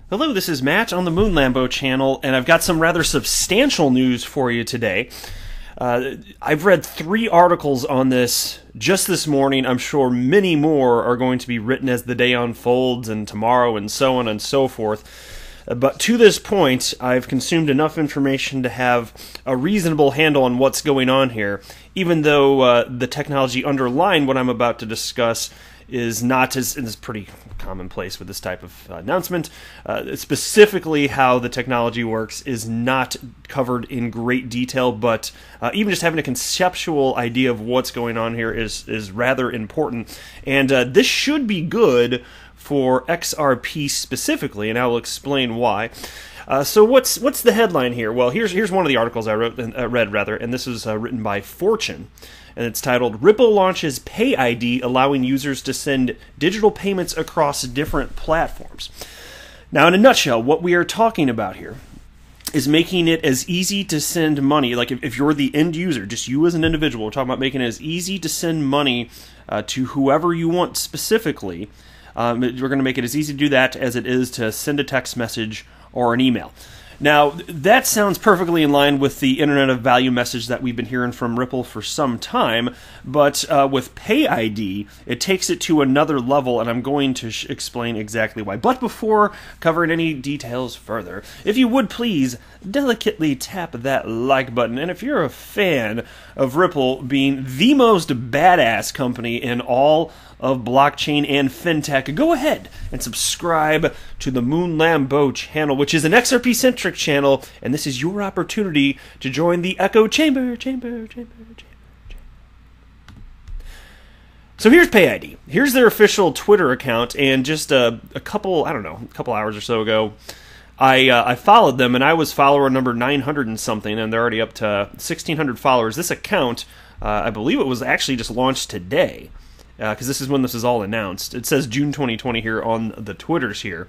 Hello, this is Matt on the Moon Lambo channel, and I've got some rather substantial news for you today. I've read 3 articles on this just this morning. I'm sure many more are going to be written as the day unfolds and tomorrow and so on and so forth. But to this point, I've consumed enough information to have a reasonable handle on what's going on here, even though the technology underlying what I'm about to discuss is not as is pretty commonplace with this type of announcement. Specifically, how the technology works is not covered in great detail, but even just having a conceptual idea of what's going on here is rather important. And this should be good for XRP specifically, and I will explain why. So what's the headline here? Well, here's one of the articles I read, and this is written by Fortune. And it's titled, Ripple Launches PayID, Allowing Users to Send Digital Payments Across Different Platforms. Now, in a nutshell, what we are talking about here is making it as easy to send money. Like if you're the end user, just you as an individual, we're talking about making it as easy to send money to whoever you want specifically. We're going to make it as easy to do that as it is to send a text message or an email. Now, that sounds perfectly in line with the Internet of Value message that we've been hearing from Ripple for some time, but with PayID, it takes it to another level, and I'm going to explain exactly why. But before covering any details further, if you would please delicately tap that like button, and if you're a fan of Ripple being the most badass company in all of blockchain and fintech, go ahead and subscribe to the Moon Lambo channel, which is an XRP-centric channel, and this is your opportunity to join the echo chamber. So here's PayID. Here's their official Twitter account, and just a couple hours or so ago, I followed them, and I was follower number 900 and something, and they're already up to 1,600 followers. This account, I believe it was actually just launched today, because this is when this is all announced. It says June 2020 here on the Twitters here.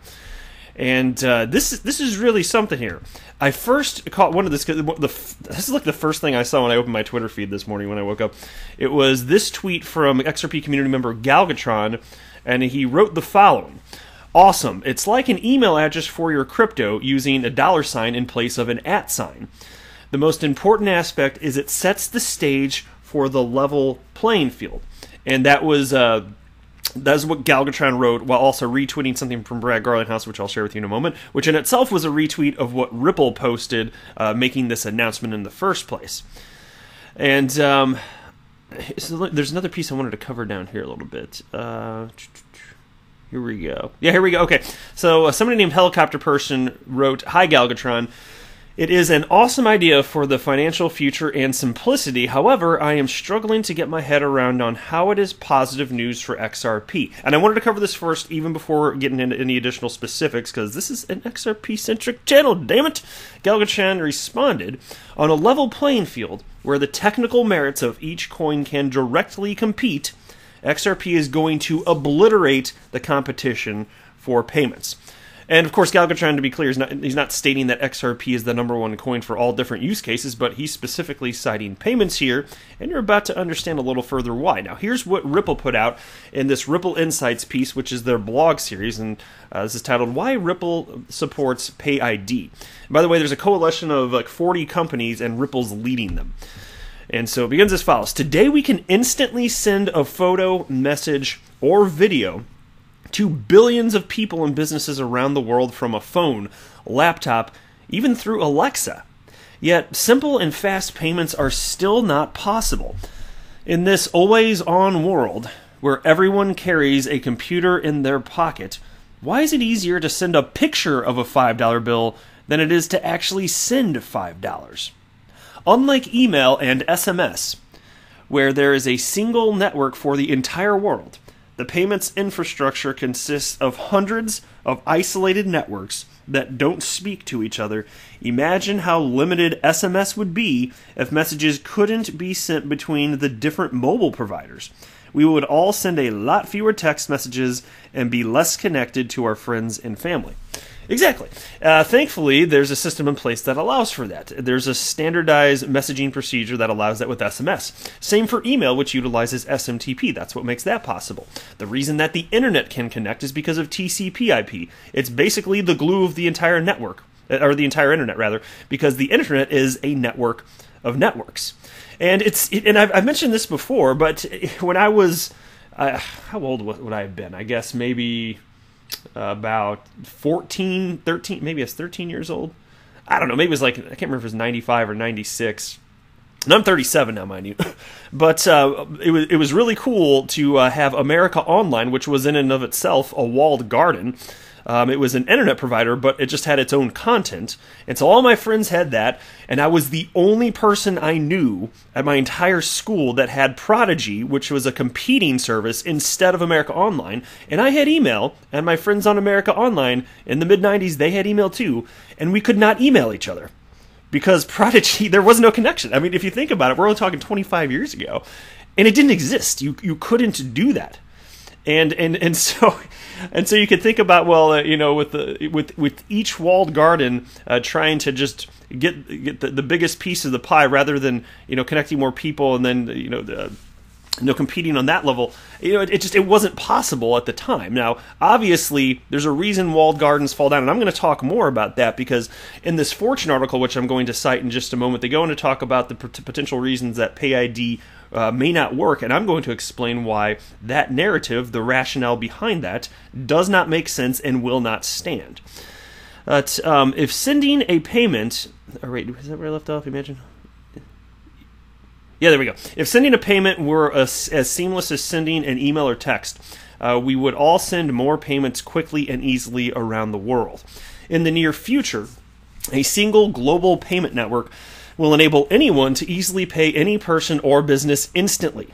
And this is really something here. I first caught one of this, this is like the first thing I saw when I opened my Twitter feed this morning when I woke up. It was this tweet from XRP community member Galgatron, and he wrote the following. Awesome. It's like an email address for your crypto using a $sign in place of an @ sign. The most important aspect is it sets the stage for the level playing field. And that's what Galgatron wrote, while also retweeting something from Brad Garlinghouse, which I'll share with you in a moment, which in itself was a retweet of what Ripple posted, making this announcement in the first place. And so there's another piece I wanted to cover down here a little bit. Here we go. Yeah, here we go. Okay, so somebody named Helicopter Person wrote, Hi Galgatron. It is an awesome idea for the financial future and simplicity. However, I am struggling to get my head around on how it is positive news for XRP. And I wanted to cover this first, even before getting into any additional specifics, because this is an XRP-centric channel, damn it! Galgatron responded, on a level playing field, where the technical merits of each coin can directly compete, XRP is going to obliterate the competition for payments. And of course, Galgatron, to be clear, he's not stating that XRP is the #1 coin for all different use cases, but he's specifically citing payments here, and you're about to understand a little further why. Now, here's what Ripple put out in this Ripple Insights piece, which is their blog series, and this is titled, Why Ripple Supports PayID. By the way, there's a coalition of like 40 companies, and Ripple's leading them. And so it begins as follows. Today, we can instantly send a photo, message, or video to billions of people and businesses around the world from a phone, laptop, even through Alexa. Yet, simple and fast payments are still not possible. In this always-on world, where everyone carries a computer in their pocket, why is it easier to send a picture of a $5 bill than it is to actually send $5? Unlike email and SMS, where there is a single network for the entire world, the payments infrastructure consists of hundreds of isolated networks that don't speak to each other. Imagine how limited SMS would be if messages couldn't be sent between the different mobile providers. We would all send a lot fewer text messages and be less connected to our friends and family. Exactly. Thankfully, there's a system in place that allows for that. There's a standardized messaging procedure that allows that with SMS. Same for email, which utilizes SMTP. That's what makes that possible. The reason that the internet can connect is because of TCP/IP. It's basically the glue of the entire network, or the entire internet, rather, because the internet is a network of networks. And I've mentioned this before, but when I was, how old would I have been? I guess maybe about 14, 13, maybe I was 13 years old. I don't know, maybe it was like, I can't remember if it was 95 or 96. And I'm 37 now, mind you. But it was really cool to have America Online, which was in and of itself a walled garden. It was an internet provider, but it just had its own content. And so all my friends had that, and I was the only person I knew at my entire school that had Prodigy, which was a competing service, instead of America Online. And I had email, and my friends on America Online in the mid-90s, they had email too, and we could not email each other. Because Prodigy, there was no connection. I mean, if you think about it, we're only talking 25 years ago, and it didn't exist. You couldn't do that. And so you could think about, well, with each walled garden trying to just get the biggest piece of the pie rather than connecting more people and then competing on that level. It wasn't possible at the time. Now, obviously, there's a reason walled gardens fall down, and I'm going to talk more about that because in this Fortune article, which I'm going to cite in just a moment, they go on to talk about the potential reasons that PayID may not work, and I'm going to explain why that narrative, the rationale behind that, does not make sense and will not stand. If sending a payment... Oh, wait, is that where I left off? Imagine... Yeah, there we go. If sending a payment were as seamless as sending an email or text, we would all send more payments quickly and easily around the world. In the near future, a single global payment network will enable anyone to easily pay any person or business instantly.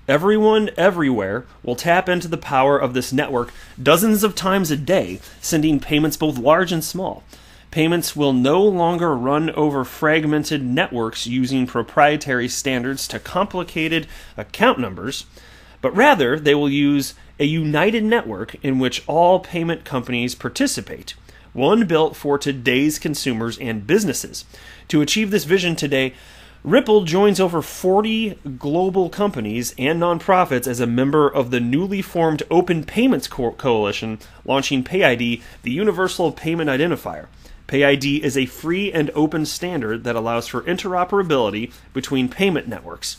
Everyone, everywhere, will tap into the power of this network dozens of times a day, sending payments both large and small. Payments will no longer run over fragmented networks using proprietary standards to complicated account numbers, but rather they will use a united network in which all payment companies participate, one built for today's consumers and businesses. To achieve this vision today, Ripple joins over 40 global companies and nonprofits as a member of the newly formed Open Payments Coalition, launching PayID, the Universal Payment Identifier. PayID is a free and open standard that allows for interoperability between payment networks.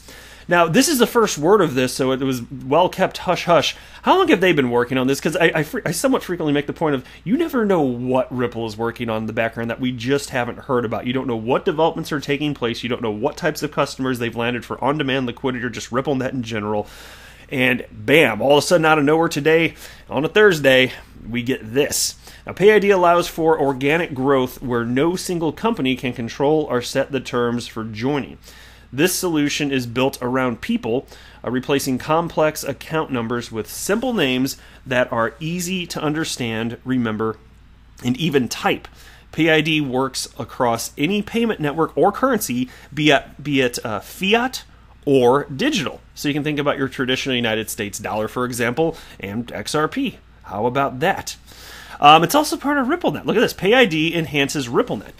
Now, this is the first word of this, so it was well-kept hush-hush. How long have they been working on this? Because I somewhat frequently make the point of, you never know what Ripple is working on in the background that we just haven't heard about. You don't know what developments are taking place. You don't know what types of customers they've landed for on-demand liquidity or just RippleNet in general. And bam, all of a sudden out of nowhere today, on a Thursday, we get this. Now, PayID allows for organic growth where no single company can control or set the terms for joining. This solution is built around people, replacing complex account numbers with simple names that are easy to understand, remember, and even type. PayID works across any payment network or currency, be it fiat or digital. So you can think about your traditional United States dollar, for example, and XRP. How about that? It's also part of RippleNet. Look at this. PayID enhances RippleNet.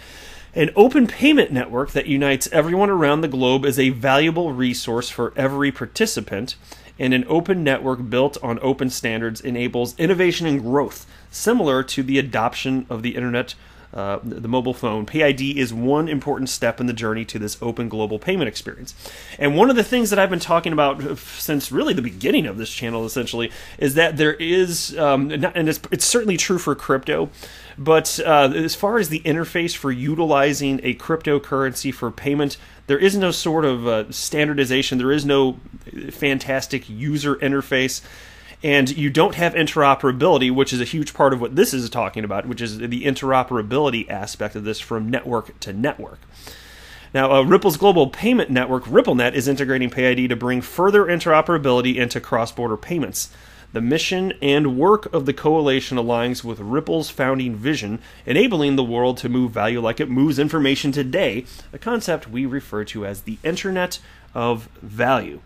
An open payment network that unites everyone around the globe is a valuable resource for every participant, and an open network built on open standards enables innovation and growth, similar to the adoption of the internet, the mobile phone. PayID is one important step in the journey to this open global payment experience. And one of the things that I've been talking about since really the beginning of this channel, essentially, is that there is, and it's certainly true for crypto, but as far as the interface for utilizing a cryptocurrency for payment, there is no sort of standardization. There is no fantastic user interface. And you don't have interoperability, which is a huge part of what this is talking about, which is the interoperability aspect of this from network to network. Now, Ripple's global payment network, RippleNet, is integrating PayID to bring further interoperability into cross-border payments. The mission and work of the coalition aligns with Ripple's founding vision, enabling the world to move value like it moves information today, a concept we refer to as the Internet of Value.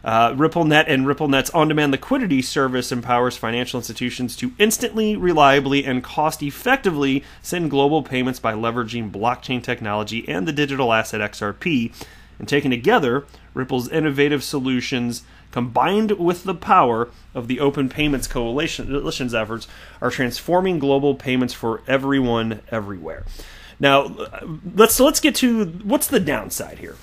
RippleNet and RippleNet's on-demand liquidity service empowers financial institutions to instantly, reliably, and cost-effectively send global payments by leveraging blockchain technology and the digital asset XRP. And taken together, Ripple's innovative solutions, combined with the power of the Open Payments Coalition's efforts, are transforming global payments for everyone, everywhere. Now, let's get to what's the downside here.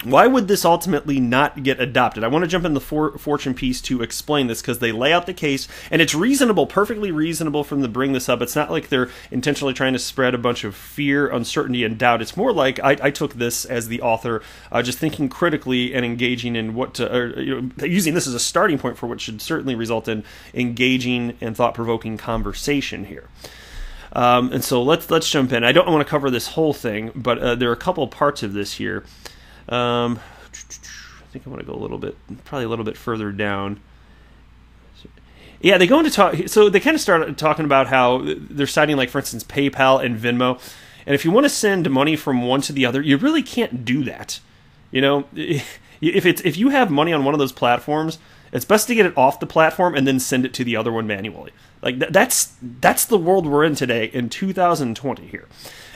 Why would this ultimately not get adopted? I want to jump in the Fortune piece to explain this because they lay out the case, and it's reasonable, perfectly reasonable for them to bring this up. It's not like they're intentionally trying to spread a bunch of fear, uncertainty, and doubt. It's more like I took this as the author, just thinking critically and engaging in what to, using this as a starting point for what should certainly result in engaging and thought-provoking conversation here. And so let's jump in. I don't want to cover this whole thing, but there are a couple parts of this here. I think I want to go probably a little bit further down. Yeah, they go into talk. So they kind of started talking about how they're citing, like, for instance, PayPal and Venmo. And if you want to send money from one to the other, you really can't do that. If you have money on one of those platforms, it's best to get it off the platform and then send it to the other one manually. Like that's the world we're in today in 2020 here.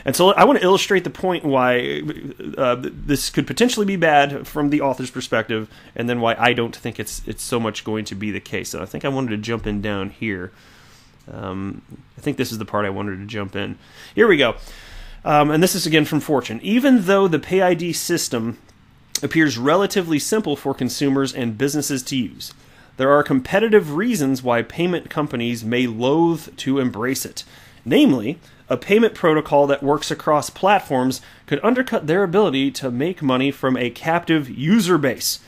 And so I want to illustrate the point why this could potentially be bad from the author's perspective, and then why I don't think it's so much going to be the case. And I think I wanted to jump in down here. I think this is the part I wanted to jump in. Here we go. And this is again from Fortune. Even though the PayID system appears relatively simple for consumers and businesses to use, there are competitive reasons why payment companies may loathe to embrace it. Namely, a payment protocol that works across platforms could undercut their ability to make money from a captive user base.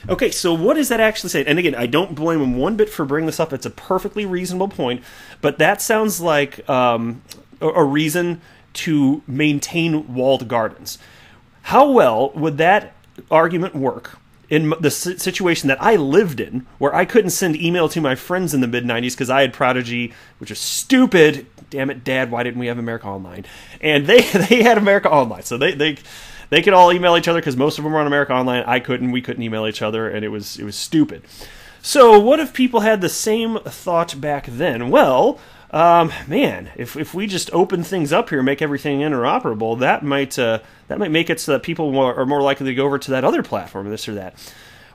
Okay, so what does that actually say? And again, I don't blame them one bit for bringing this up. It's a perfectly reasonable point, but that sounds like a reason to maintain walled gardens. How well would that argument work in the situation that I lived in, where I couldn't send email to my friends in the mid-90s because I had Prodigy, which is stupid. Damn it, Dad, why didn't we have America Online? And they had America Online, so they could all email each other because most of them were on America Online. I couldn't. We couldn't email each other, and it was stupid. So what if people had the same thought back then? Well, man, if we just open things up here and make everything interoperable, that might make it so that people are more likely to go over to that other platform, this or that.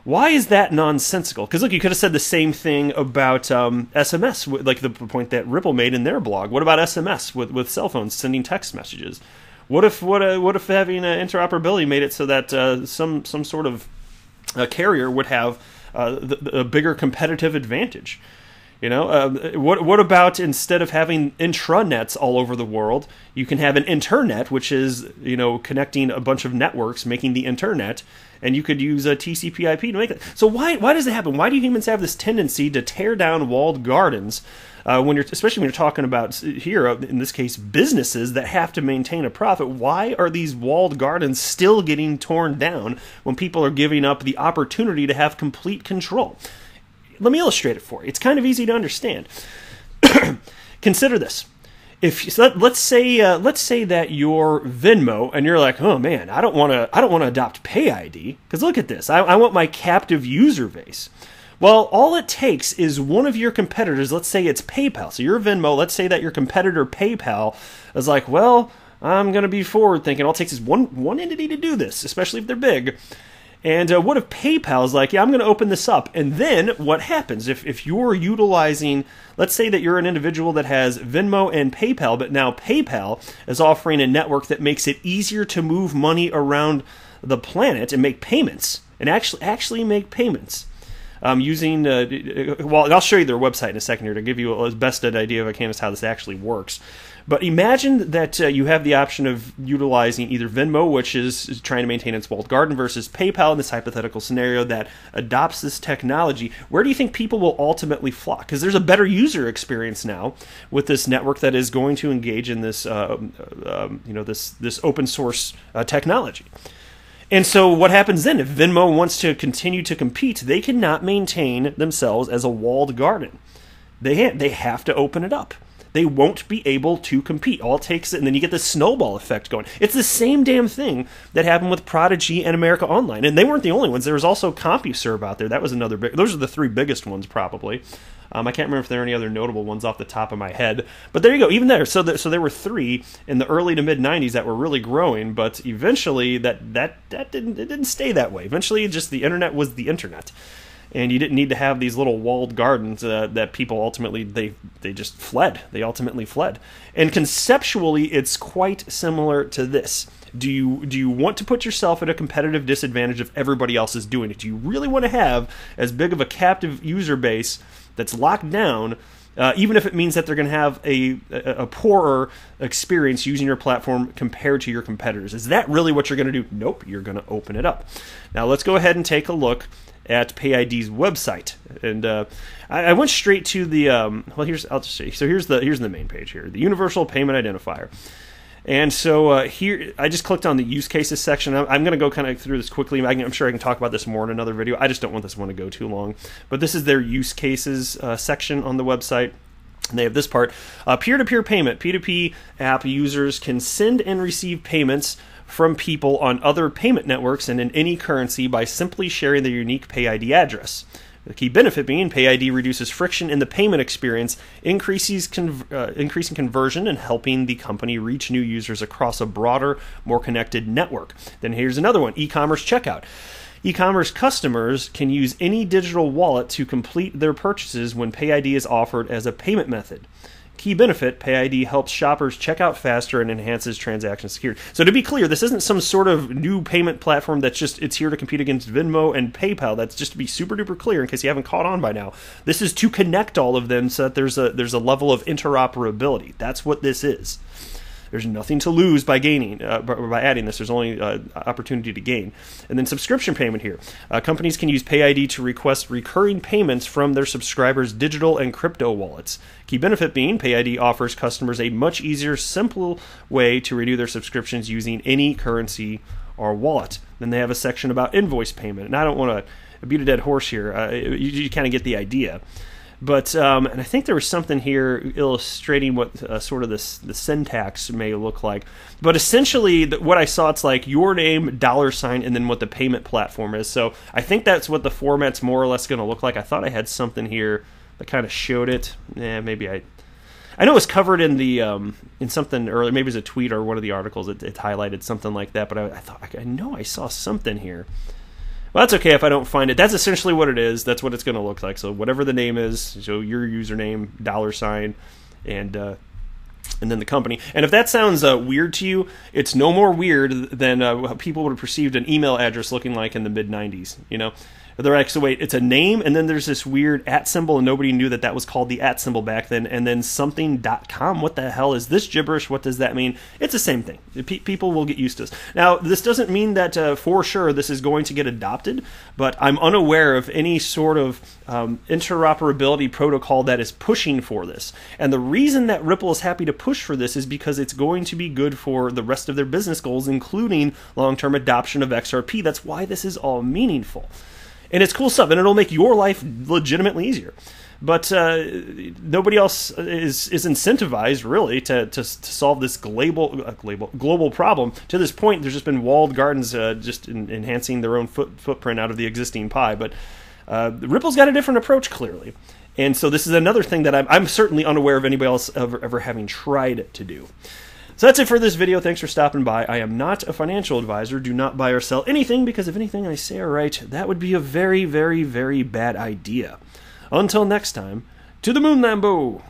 Why is that nonsensical? Because look, you could have said the same thing about SMS, like the point that Ripple made in their blog. What about SMS with cell phones sending text messages? What if having interoperability made it so that some sort of carrier would have a bigger competitive advantage? What about instead of having intranets all over the world, you can have an internet, which is, connecting a bunch of networks, making the internet, and you could use a TCP/IP to make it. So why does it happen? Why do humans have this tendency to tear down walled gardens especially when you're talking about here, in this case, businesses that have to maintain a profit? Why are these walled gardens still getting torn down when people are giving up the opportunity to have complete control? Let me illustrate it for you. It's kind of easy to understand. Consider this. Let's say that you're Venmo and you're like, oh man, I don't want to adopt PayID because look at this. I want my captive user base. Well, all it takes is one of your competitors. Let's say it's PayPal. So you're Venmo. Let's say that your competitor PayPal is like, well, I'm going to be forward thinking. All it takes is one entity to do this, especially if they're big. And what if PayPal is like, yeah, I'm going to open this up. And then what happens if you're utilizing, let's say that you're an individual that has Venmo and PayPal, but now PayPal is offering a network that makes it easier to move money around the planet and make payments, and actually make payments. Using, well, I'll show you their website in a second here to give you as best an idea if I can as how this actually works. But imagine that you have the option of utilizing either Venmo, which is trying to maintain its walled garden, versus PayPal in this hypothetical scenario that adopts this technology. Where do you think people will ultimately flock? Because there's a better user experience now with this network that is going to engage in this, this open source technology. And so what happens then? If Venmo wants to continue to compete, they cannot maintain themselves as a walled garden. They have to open it up. they won't be able to compete. All it takes, and then you get this snowball effect going. It's the same damn thing that happened with Prodigy and America Online, and they weren't the only ones. There was also CompuServe out there. That was another big. Those are the three biggest ones probably. I can't remember if there are any other notable ones off the top of my head, but there you go. Even there, so there were three in the early to mid '90s that were really growing, but eventually that didn't stay that way. Eventually, just the internet was the internet, and you didn't need to have these little walled gardens that people ultimately they just fled. They ultimately fled, and conceptually, it's quite similar to this. Do you want to put yourself at a competitive disadvantage if everybody else is doing it? Do you really want to have as big of a captive user base that's locked down, even if it means that they're going to have a poorer experience using your platform compared to your competitors? Is that really what you're going to do? Nope, you're going to open it up. Now let's go ahead and take a look at PayID's website, and I went straight to the well. I'll just show you. So here's the main page here, the Universal Payment Identifier. And so here, I just clicked on the use cases section. I'm going to go kind of through this quickly. I'm sure I can talk about this more in another video. I just don't want this one to go too long. But this is their use cases section on the website. And they have this part. Peer-to-peer payment. P2P app users can send and receive payments from people on other payment networks and in any currency by simply sharing their unique PayID address. The key benefit being PayID reduces friction in the payment experience, increasing conversion, and helping the company reach new users across a broader, more connected network. Then here's another one, e-commerce checkout. E-commerce customers can use any digital wallet to complete their purchases when PayID is offered as a payment method. Key benefit, PayID helps shoppers check out faster and enhances transaction security. So to be clear, this isn't some sort of new payment platform that's just, it's here to compete against Venmo and PayPal. That's just to be super duper clear in case you haven't caught on by now. This is to connect all of them so that there's a level of interoperability. That's what this is. There's nothing to lose by by adding this. There's only opportunity to gain. And then subscription payment here. Companies can use PayID to request recurring payments from their subscribers' digital and crypto wallets. Key benefit being PayID offers customers a much easier, simple way to renew their subscriptions using any currency or wallet. Then they have a section about invoice payment. And I don't want to beat a dead horse here. You kind of get the idea. But and I think there was something here illustrating what sort of the syntax may look like. But essentially, what I saw, it's like your name, $, and then what the payment platform is. So I think that's what the format's more or less going to look like. I thought I had something here that kind of showed it. Maybe I know it was covered in the in something earlier. Maybe it was a tweet or one of the articles. It highlighted something like that. But I thought I know I saw something here. Well, that's okay if I don't find it. That's essentially what it is. That's what it's going to look like. So whatever the name is, so your username, $, and then the company. And if that sounds weird to you, it's no more weird than what people would have perceived an email address looking like in the mid-90s. You know, they're like, so wait, it's a name, and then there's this weird @ symbol, and nobody knew that was called the @ symbol back then, and then something.com. What the hell is this gibberish? What does that mean? It's the same thing. People will get used to this. Now, this doesn't mean that for sure this is going to get adopted, but I'm unaware of any sort of interoperability protocol that is pushing for this. And the reason that Ripple is happy to push for this is because it's going to be good for the rest of their business goals, including long-term adoption of XRP. That's why this is all meaningful. And it's cool stuff, and it'll make your life legitimately easier. But nobody else is incentivized, really, to solve this global problem. To this point, there's just been walled gardens just enhancing their own footprint out of the existing pie. But Ripple's got a different approach, clearly. And so this is another thing that I'm certainly unaware of anybody else ever having tried to do. So that's it for this video. Thanks for stopping by. I am not a financial advisor. Do not buy or sell anything, because if anything I say or write, that would be a very, very, very bad idea. Until next time, to the moon, Lambo!